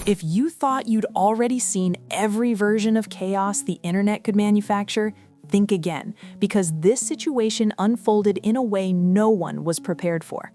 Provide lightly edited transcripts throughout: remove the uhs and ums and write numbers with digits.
If you thought you'd already seen every version of chaos the internet could manufacture, think again, because this situation unfolded in a way no one was prepared for.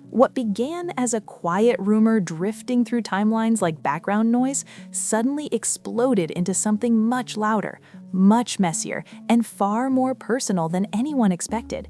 What began as a quiet rumor drifting through timelines like background noise suddenly exploded into something much louder, much messier, and far more personal than anyone expected.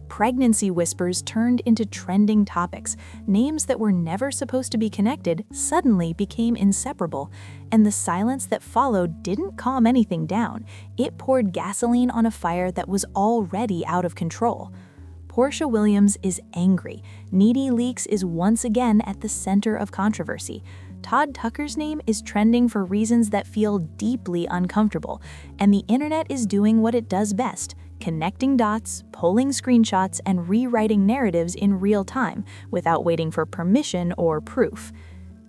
Pregnancy whispers turned into trending topics. Names that were never supposed to be connected suddenly became inseparable, and the silence that followed didn't calm anything down. It poured gasoline on a fire that was already out of control. Porsha Williams is angry. Needy Leaks is once again at the center of controversy. Todd Tucker's name is trending for reasons that feel deeply uncomfortable, and the internet is doing what it does best: connecting dots, pulling screenshots, and rewriting narratives in real time without waiting for permission or proof.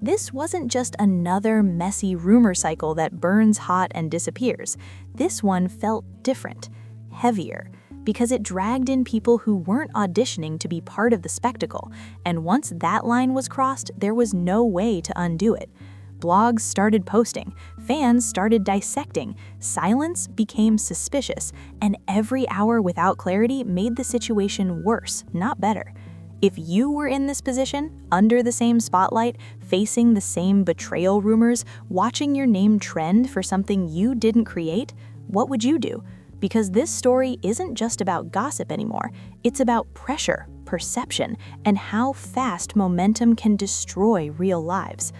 This wasn't just another messy rumor cycle that burns hot and disappears. This one felt different, heavier, because it dragged in people who weren't auditioning to be part of the spectacle, and once that line was crossed, there was no way to undo it. Blogs started posting, fans started dissecting, silence became suspicious, and every hour without clarity made the situation worse, not better. If you were in this position, under the same spotlight, facing the same betrayal rumors, watching your name trend for something you didn't create, what would you do? Because this story isn't just about gossip anymore, it's about pressure, perception, and how fast momentum can destroy real lives.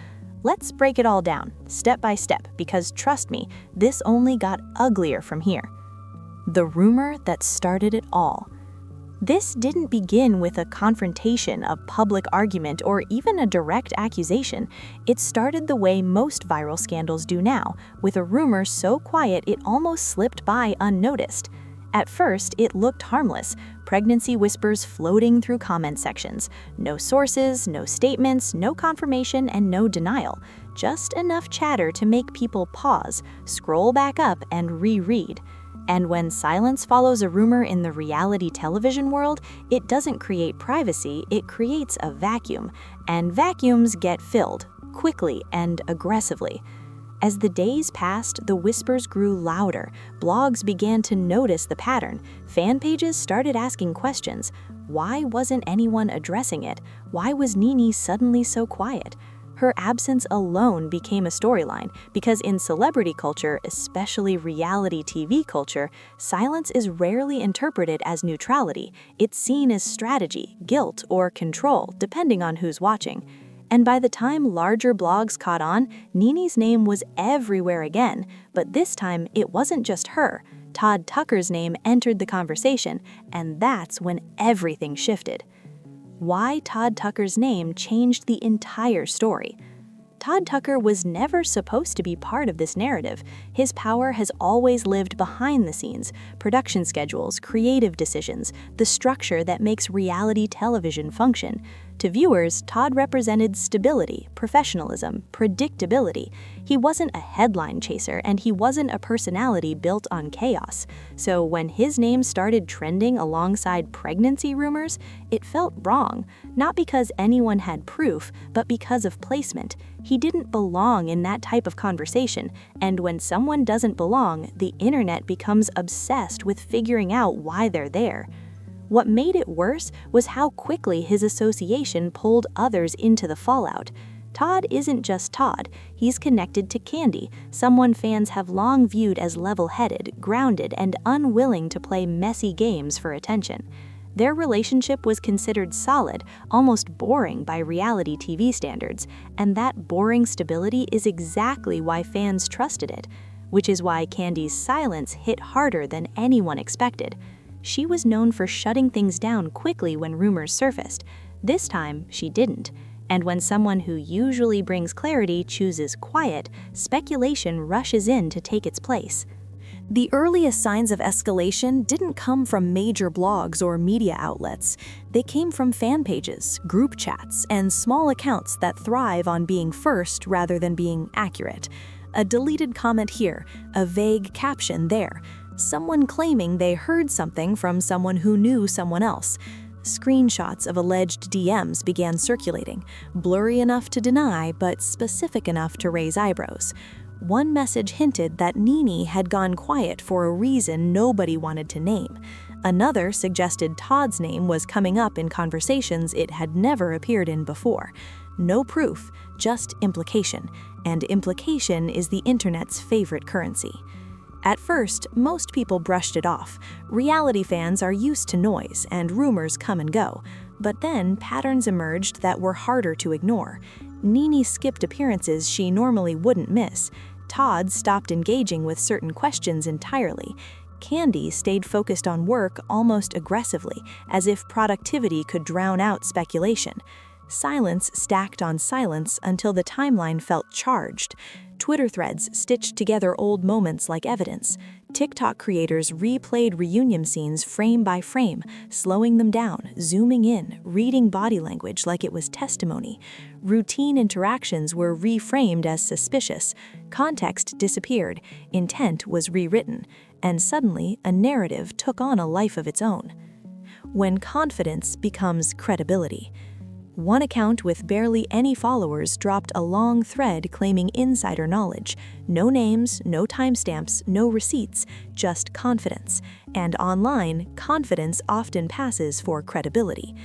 Let's break it all down, step by step, because trust me, this only got uglier from here. The rumor that started it all. This didn't begin with a confrontation, a public argument, or even a direct accusation. It started the way most viral scandals do now, with a rumor so quiet it almost slipped by unnoticed. At first, it looked harmless, pregnancy whispers floating through comment sections. No sources, no statements, no confirmation, and no denial. Just enough chatter to make people pause, scroll back up, and reread. And when silence follows a rumor in the reality television world, it doesn't create privacy, it creates a vacuum. And vacuums get filled, quickly and aggressively. As the days passed, the whispers grew louder. Blogs began to notice the pattern. Fan pages started asking questions. Why wasn't anyone addressing it? Why was Nene suddenly so quiet? Her absence alone became a storyline, because in celebrity culture, especially reality TV culture, silence is rarely interpreted as neutrality. It's seen as strategy, guilt, or control, depending on who's watching. And by the time larger blogs caught on, Nene's name was everywhere again, but this time it wasn't just her. Todd Tucker's name entered the conversation, and that's when everything shifted. Why Todd Tucker's name changed the entire story. Todd Tucker was never supposed to be part of this narrative. His power has always lived behind the scenes: production schedules, creative decisions, the structure that makes reality television function. To viewers, Todd represented stability, professionalism, predictability. He wasn't a headline chaser, and he wasn't a personality built on chaos. So when his name started trending alongside pregnancy rumors, it felt wrong, not because anyone had proof, but because of placement. He didn't belong in that type of conversation, and when someone doesn't belong, the internet becomes obsessed with figuring out why they're there. What made it worse was how quickly his association pulled others into the fallout. Todd isn't just Todd, he's connected to Kandi, someone fans have long viewed as level-headed, grounded, and unwilling to play messy games for attention. Their relationship was considered solid, almost boring by reality TV standards, and that boring stability is exactly why fans trusted it, which is why Kandi's silence hit harder than anyone expected. She was known for shutting things down quickly when rumors surfaced. This time, she didn't. And when someone who usually brings clarity chooses quiet, speculation rushes in to take its place. The earliest signs of escalation didn't come from major blogs or media outlets. They came from fan pages, group chats, and small accounts that thrive on being first rather than being accurate. A deleted comment here, a vague caption there. Someone claiming they heard something from someone who knew someone else. Screenshots of alleged DMs began circulating, blurry enough to deny but specific enough to raise eyebrows. One message hinted that NeNe had gone quiet for a reason nobody wanted to name. Another suggested Todd's name was coming up in conversations it had never appeared in before. No proof, just implication, and implication is the internet's favorite currency. At first, most people brushed it off. Reality fans are used to noise, and rumors come and go. But then patterns emerged that were harder to ignore. NeNe skipped appearances she normally wouldn't miss. Todd stopped engaging with certain questions entirely. Kandi stayed focused on work almost aggressively, as if productivity could drown out speculation. Silence stacked on silence until the timeline felt charged. Twitter threads stitched together old moments like evidence. TikTok creators replayed reunion scenes frame by frame, slowing them down, zooming in, reading body language like it was testimony. Routine interactions were reframed as suspicious. Context disappeared, intent was rewritten, and suddenly a narrative took on a life of its own. When confidence becomes credibility. One account with barely any followers dropped a long thread claiming insider knowledge. No names, no timestamps, no receipts, just confidence. And online, confidence often passes for credibility.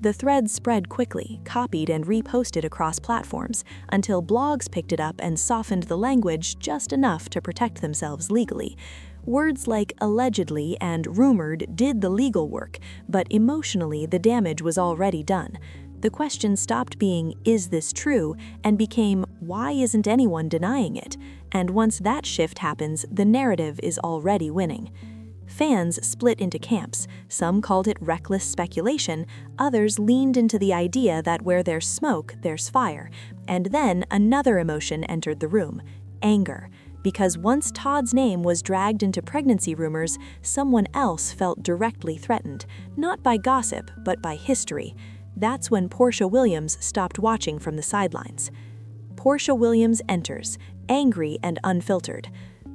The thread spread quickly, copied and reposted across platforms, until blogs picked it up and softened the language just enough to protect themselves legally. Words like allegedly and rumored did the legal work, but emotionally the damage was already done. The question stopped being, "Is this true?" and became, "Why isn't anyone denying it?" And once that shift happens, the narrative is already winning. Fans split into camps. Some called it reckless speculation, others leaned into the idea that where there's smoke, there's fire. And then another emotion entered the room: anger. Because once Todd's name was dragged into pregnancy rumors, someone else felt directly threatened, not by gossip, but by history. That's when Porsha Williams stopped watching from the sidelines. Porsha Williams enters, angry and unfiltered.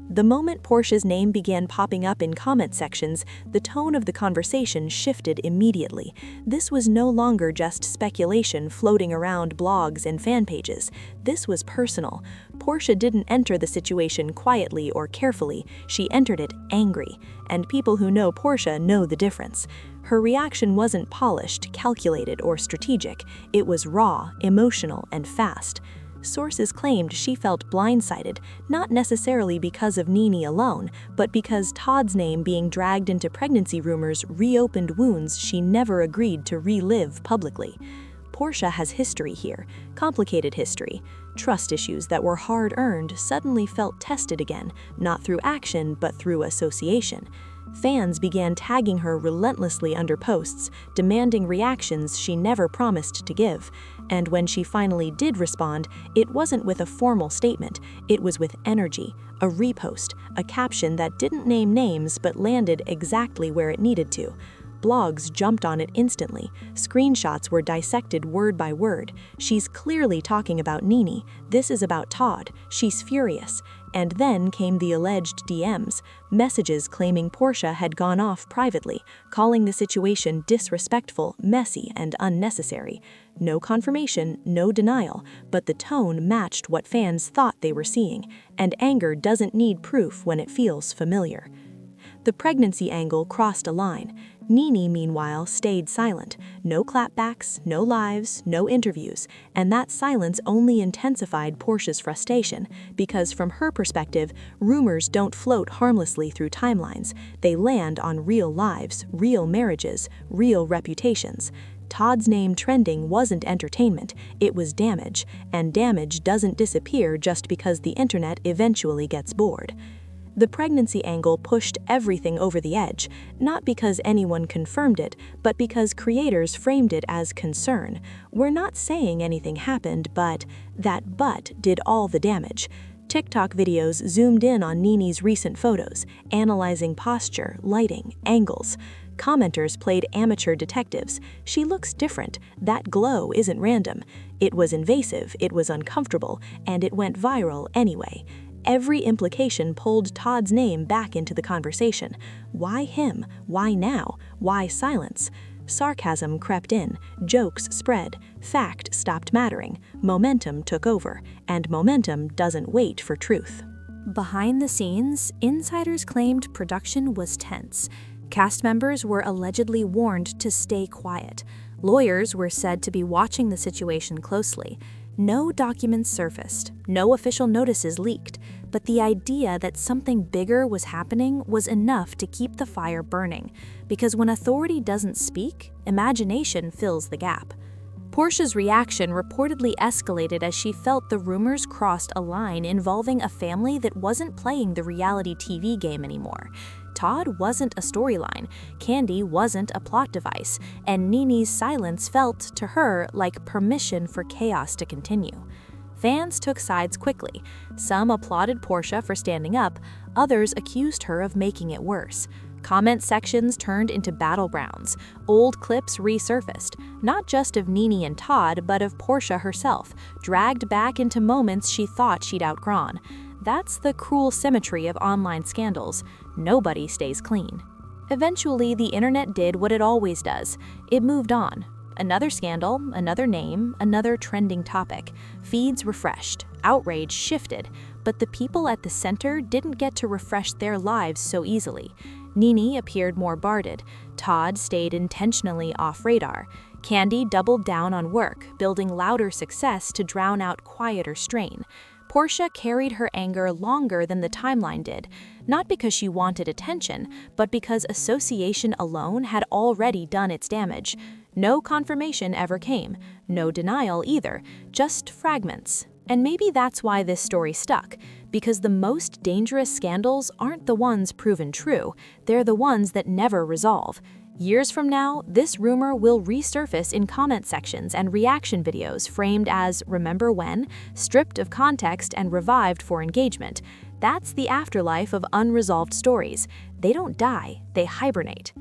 The moment Porsha's name began popping up in comment sections, the tone of the conversation shifted immediately. This was no longer just speculation floating around blogs and fan pages. This was personal. Porsha didn't enter the situation quietly or carefully. She entered it angry, and people who know Porsha know the difference. Her reaction wasn't polished, calculated, or strategic. It was raw, emotional, and fast. Sources claimed she felt blindsided, not necessarily because of NeNe alone, but because Todd's name being dragged into pregnancy rumors reopened wounds she never agreed to relive publicly. Porsha has history here, complicated history. Trust issues that were hard-earned suddenly felt tested again, not through action but through association. Fans began tagging her relentlessly under posts, demanding reactions she never promised to give. And when she finally did respond, it wasn't with a formal statement, it was with energy, a repost, a caption that didn't name names but landed exactly where it needed to. Blogs jumped on it instantly. Screenshots were dissected word by word. She's clearly talking about NeNe. This is about Todd. She's furious. And then came the alleged DMs, messages claiming Porsha had gone off privately, calling the situation disrespectful, messy, and unnecessary. No confirmation, no denial, but the tone matched what fans thought they were seeing, and anger doesn't need proof when it feels familiar. The pregnancy angle crossed a line. NeNe, meanwhile, stayed silent. No clapbacks, no lives, no interviews, and that silence only intensified Porsha's frustration, because from her perspective, rumors don't float harmlessly through timelines. They land on real lives, real marriages, real reputations. Todd's name trending wasn't entertainment, it was damage, and damage doesn't disappear just because the internet eventually gets bored. The pregnancy angle pushed everything over the edge, not because anyone confirmed it, but because creators framed it as concern. We're not saying anything happened, but that "but" did all the damage. TikTok videos zoomed in on NeNe's recent photos, analyzing posture, lighting, angles. Commenters played amateur detectives. She looks different. That glow isn't random. It was invasive, it was uncomfortable, and it went viral anyway. Every implication pulled Todd's name back into the conversation. Why him? Why now? Why silence? Sarcasm crept in, jokes spread, fact stopped mattering, momentum took over, and momentum doesn't wait for truth. Behind the scenes, insiders claimed production was tense. Cast members were allegedly warned to stay quiet. Lawyers were said to be watching the situation closely. No documents surfaced, no official notices leaked, but the idea that something bigger was happening was enough to keep the fire burning, because when authority doesn't speak, imagination fills the gap. Porsha's reaction reportedly escalated as she felt the rumors crossed a line involving a family that wasn't playing the reality TV game anymore. Todd wasn't a storyline, Kandi wasn't a plot device, and Nini's silence felt, to her, like permission for chaos to continue. Fans took sides quickly. Some applauded Porsha for standing up, others accused her of making it worse. Comment sections turned into battlegrounds. Old clips resurfaced, not just of Nini and Todd, but of Porsha herself, dragged back into moments she thought she'd outgrown. That's the cruel symmetry of online scandals. Nobody stays clean. Eventually, the internet did what it always does. It moved on. Another scandal, another name, another trending topic. Feeds refreshed, outrage shifted, but the people at the center didn't get to refresh their lives so easily. Nini appeared more guarded. Todd stayed intentionally off radar. Kandi doubled down on work, building louder success to drown out quieter strain. Porsha carried her anger longer than the timeline did, not because she wanted attention, but because association alone had already done its damage. No confirmation ever came, no denial either, just fragments. And maybe that's why this story stuck, because the most dangerous scandals aren't the ones proven true, they're the ones that never resolve. Years from now, this rumor will resurface in comment sections and reaction videos framed as "remember when?", stripped of context and revived for engagement. That's the afterlife of unresolved stories. They don't die, they hibernate.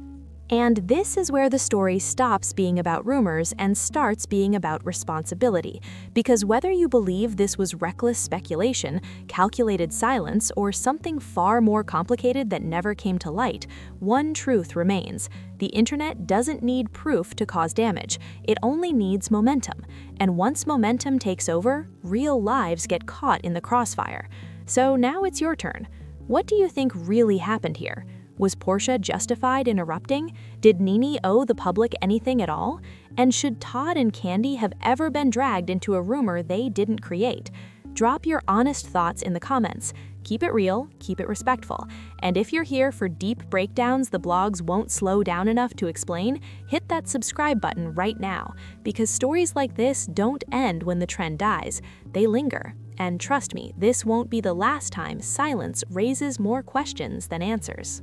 And this is where the story stops being about rumors and starts being about responsibility. Because whether you believe this was reckless speculation, calculated silence, or something far more complicated that never came to light, one truth remains. The internet doesn't need proof to cause damage. It only needs momentum. And once momentum takes over, real lives get caught in the crossfire. So now it's your turn. What do you think really happened here? Was Porsha justified in erupting? Did Nini owe the public anything at all? And should Todd and Kandi have ever been dragged into a rumor they didn't create? Drop your honest thoughts in the comments. Keep it real, keep it respectful. And if you're here for deep breakdowns the blogs won't slow down enough to explain, hit that subscribe button right now. Because stories like this don't end when the trend dies. They linger. And trust me, this won't be the last time silence raises more questions than answers.